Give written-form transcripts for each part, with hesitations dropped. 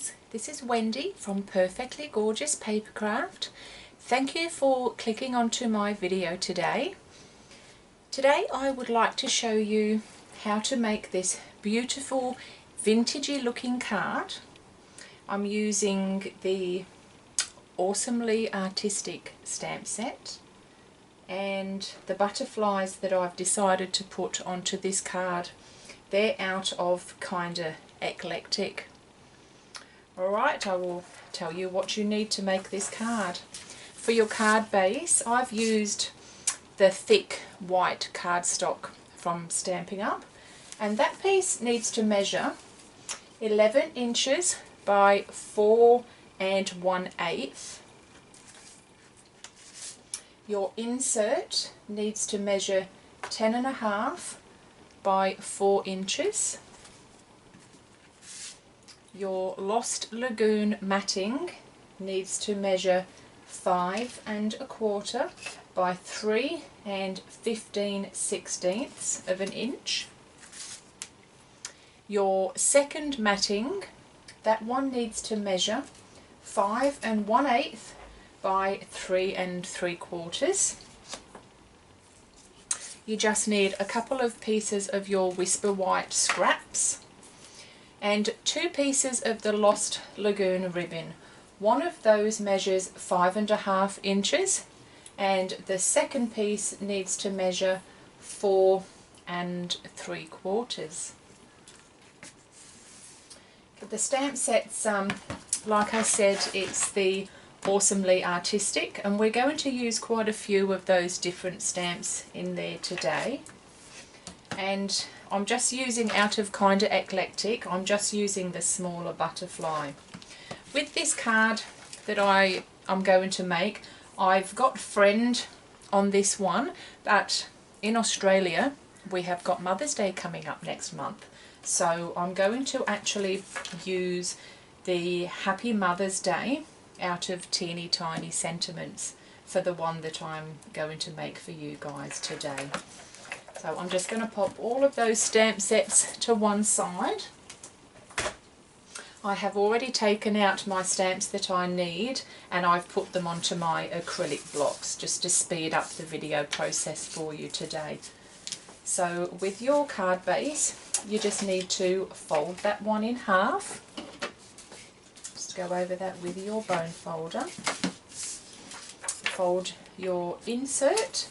guys, this is Wendy from Perfectly Gorgeous Papercraft. Thank you for clicking onto my video today. Today I would like to show you how to make this beautiful vintagey looking card. I'm using the Awesomely Artistic stamp set, and the butterflies that I've decided to put onto this card, they're out of kinda eclectic. Alright, I will tell you what you need to make this card. For your card base, I've used the thick white cardstock from Stampin' Up, and that piece needs to measure 11 inches by 4 1/8. Your insert needs to measure 10.5 by 4 inches. Your Lost Lagoon matting needs to measure 5 1/4 by 3 15/16 of an inch. Your second matting, that one needs to measure 5 1/8 by 3 3/4. You just need a couple of pieces of your Whisper White scraps and 2 pieces of the Lost Lagoon ribbon. One of those measures 5 1/2 inches and the second piece needs to measure 4 3/4. For the stamp sets, like I said, it's the Awesomely Artistic, and we're going to use quite a few of those different stamps in there today. And I'm just using, out of kinda eclectic, I'm just using the smaller butterfly. With this card that I'm going to make, I've got Friend on this one, but in Australia we have got Mother's Day coming up next month, so I'm going to actually use the Happy Mother's Day out of Teeny Tiny Sentiments for the one that I'm going to make for you guys today. So I'm just going to pop all of those stamp sets to one side. I have already taken out my stamps that I need, and I've put them onto my acrylic blocks just to speed up the video process for you today. So with your card base, you just need to fold that one in half. Just go over that with your bone folder. Fold your insert,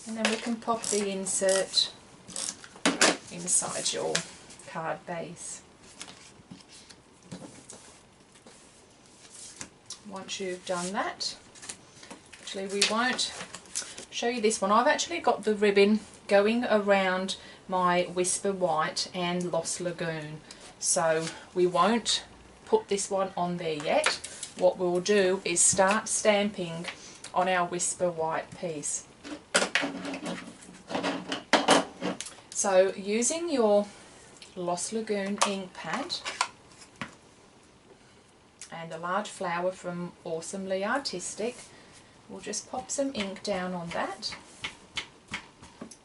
and then we can pop the insert inside your card base. Once you've done that, actually we won't show you this one. I've actually got the ribbon going around my Whisper White and Lost Lagoon, so we won't put this one on there yet. What we'll do is start stamping on our Whisper White piece. So using your Lost Lagoon ink pad and a large flower from Awesomely Artistic, we'll just pop some ink down on that,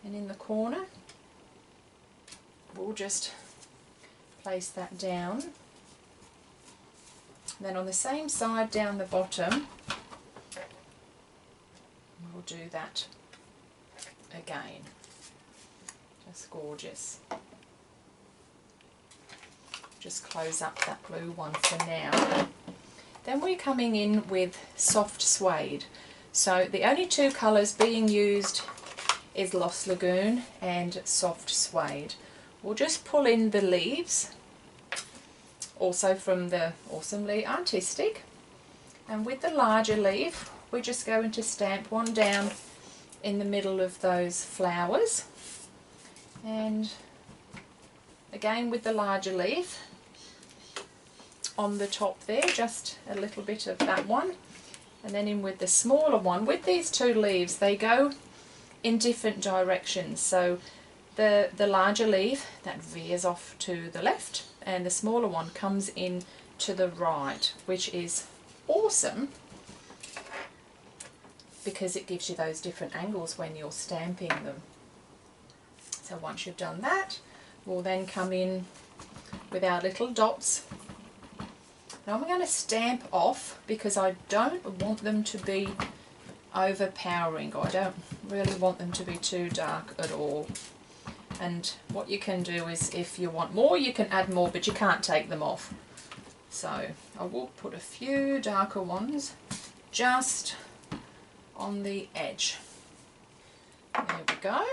and in the corner we'll just place that down. Then on the same side down the bottom we'll do that again. Just gorgeous. Just close up that blue one for now. Then we're coming in with Soft Suede. So the only two colours being used is Lost Lagoon and Soft Suede. We'll just pull in the leaves, also from the Awesomely Artistic, and with the larger leaf we're just going to stamp one down in the middle of those flowers, and again with the larger leaf on the top there, just a little bit of that one, and then in with the smaller one. With these two leaves, they go in different directions, so the larger leaf, that veers off to the left, and the smaller one comes in to the right, which is awesome because it gives you those different angles when you're stamping them. So once you've done that, we'll then come in with our little dots Now I'm going to stamp off because I don't want them to be overpowering. I don't really want them to be too dark at all. And what you can do is, if you want more, you can add more, but you can't take them off. So I will put a few darker ones just on the edge. There we go.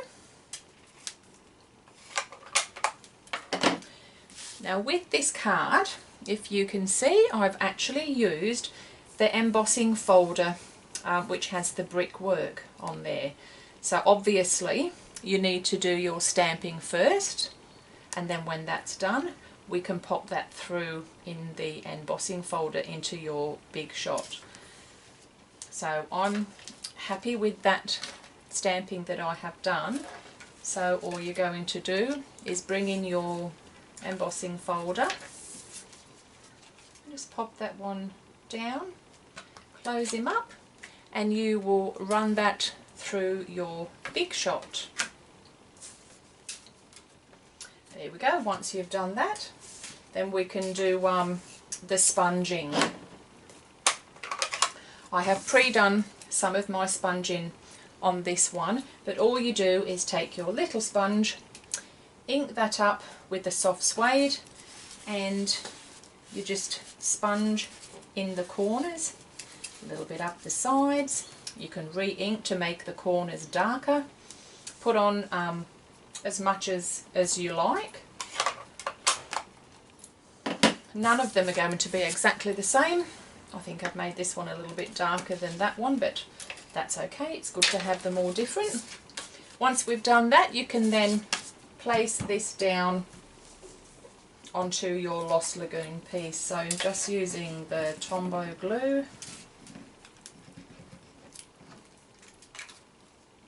Now with this card, if you can see, I've actually used the embossing folder which has the brickwork on there. So obviously you need to do your stamping first, and then when that's done we can pop that through in the embossing folder into your big shot. So I'm happy with that stamping that I have done. So all you're going to do is bring in your embossing folder, just pop that one down, close him up, and you will run that through your big shot. There we go. Once you've done that, then we can do the sponging. I have pre-done some of my sponging on this one, but all you do is take your little sponge, ink that up with the soft suede, and you just sponge in the corners, a little bit up the sides. You can re-ink to make the corners darker. Put on as much as you like. None of them are going to be exactly the same. I think I've made this one a little bit darker than that one, but that's okay. It's good to have them all different. Once we've done that, you can then place this down onto your Lost Lagoon piece. So just using the Tombo Glue.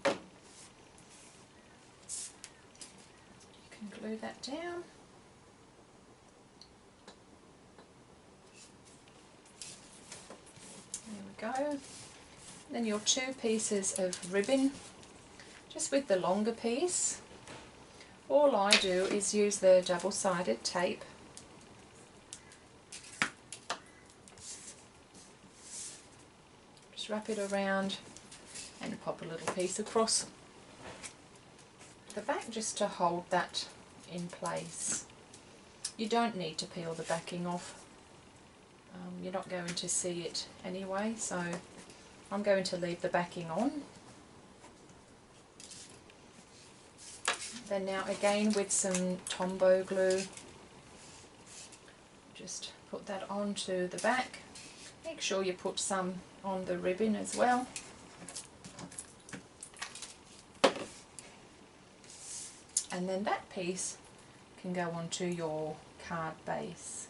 You can glue that down. There we go. Then your two pieces of ribbon, just with the longer piece. All I do is use the double-sided tape. Just wrap it around and pop a little piece across the back just to hold that in place. You don't need to peel the backing off. You're not going to see it anyway, so I'm going to leave the backing on. Then now again with some Tombo Glue, just put that onto the back. Make sure you put some on the ribbon as well. And then that piece can go onto your card base.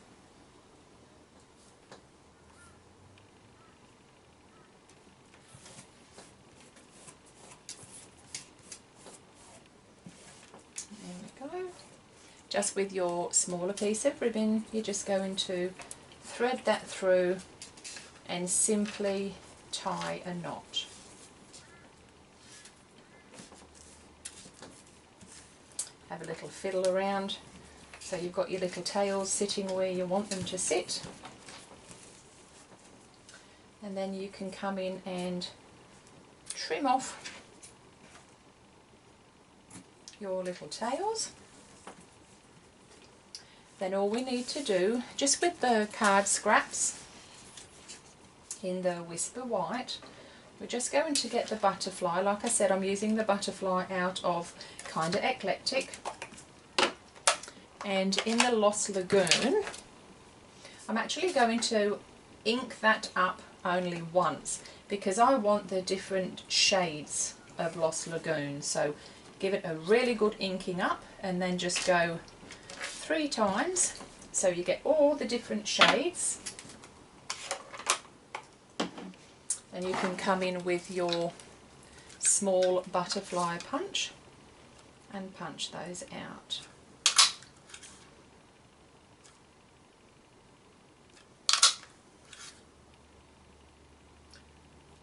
Just with your smaller piece of ribbon, you're just going to thread that through and simply tie a knot. Have a little fiddle around so you've got your little tails sitting where you want them to sit. And then you can come in and trim off your little tails. Then all we need to do, just with the card scraps in the Whisper White, we're just going to get the butterfly. Like I said, I'm using the butterfly out of Kinda Eclectic. And in the Lost Lagoon, I'm actually going to ink that up only once because I want the different shades of Lost Lagoon. So give it a really good inking up and then just go 3 times so you get all the different shades. And you can come in with your small butterfly punch and punch those out.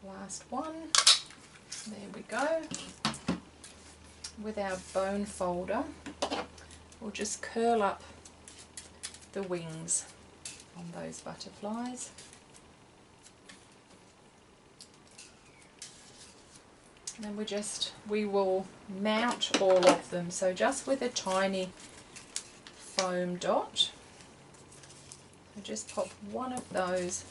Last one. There we go. With our bone folder, we'll just curl up the wings on those butterflies. And then we will mount all of them, so just with a tiny foam dot. So just pop one of those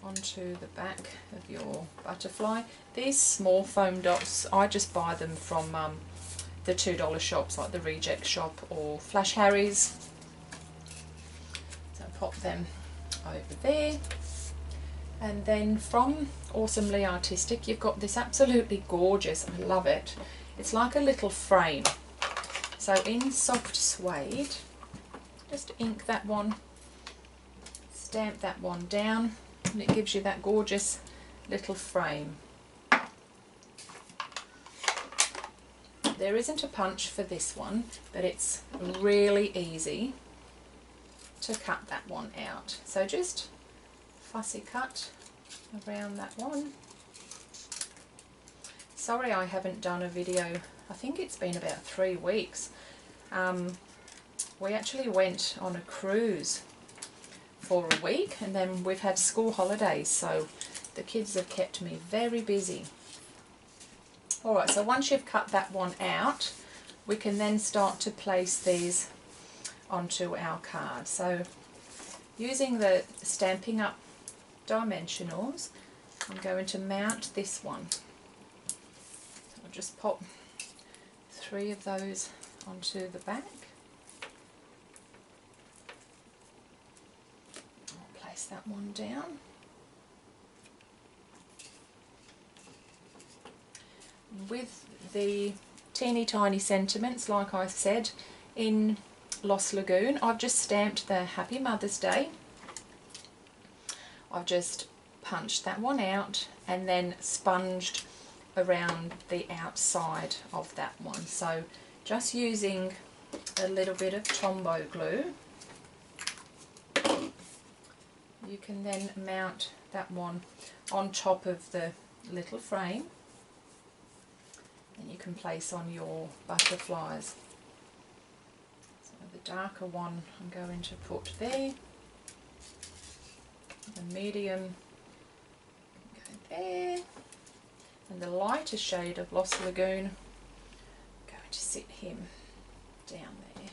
onto the back of your butterfly. These small foam dots, I just buy them from the $2 shops like the Reject Shop or Flash Harry's. So pop them over there. And then from Awesomely Artistic, you've got this absolutely gorgeous, I love it, it's like a little frame. So in Soft Suede, just ink that one, stamp that one down, and it gives you that gorgeous little frame. There isn't a punch for this one, but it's really easy to cut that one out. So just fussy cut around that one. Sorry I haven't done a video, I think it's been about 3 weeks. We actually went on a cruise for a week, and then we've had school holidays, so the kids have kept me very busy. Alright, so once you've cut that one out, we can then start to place these onto our card. So using the Stampin Up Dimensionals, I'm going to mount this one. So I'll just pop 3 of those onto the back. I'll place that one down. With the teeny tiny sentiments, like I said, in Lost Lagoon, I've just stamped the Happy Mother's Day. I've just punched that one out and then sponged around the outside of that one. So just using a little bit of Tombo Glue, you can then mount that one on top of the little frame, and you can place on your butterflies. So the darker one I'm going to put there. The medium go there, and the lighter shade of Lost Lagoon, I'm going to sit him down there.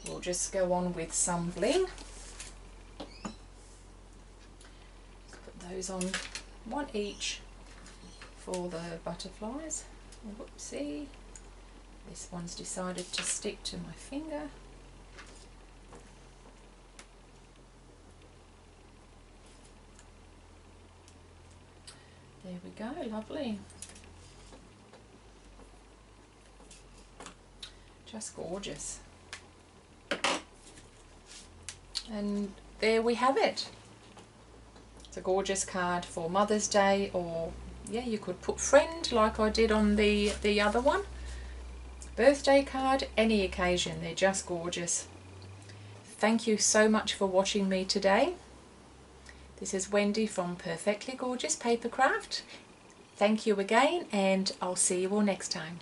We'll just go on with some bling. Put those on, one each for the butterflies. Whoopsie, this one's decided to stick to my finger. There we go, lovely. Just gorgeous. And there we have it. It's a gorgeous card for Mother's Day, or yeah, you could put friend like I did on the other one. Birthday card, any occasion, they're just gorgeous. Thank you so much for watching me today. This is Wendy from Perfectly Gorgeous Papercraft. Thank you again, and I'll see you all next time.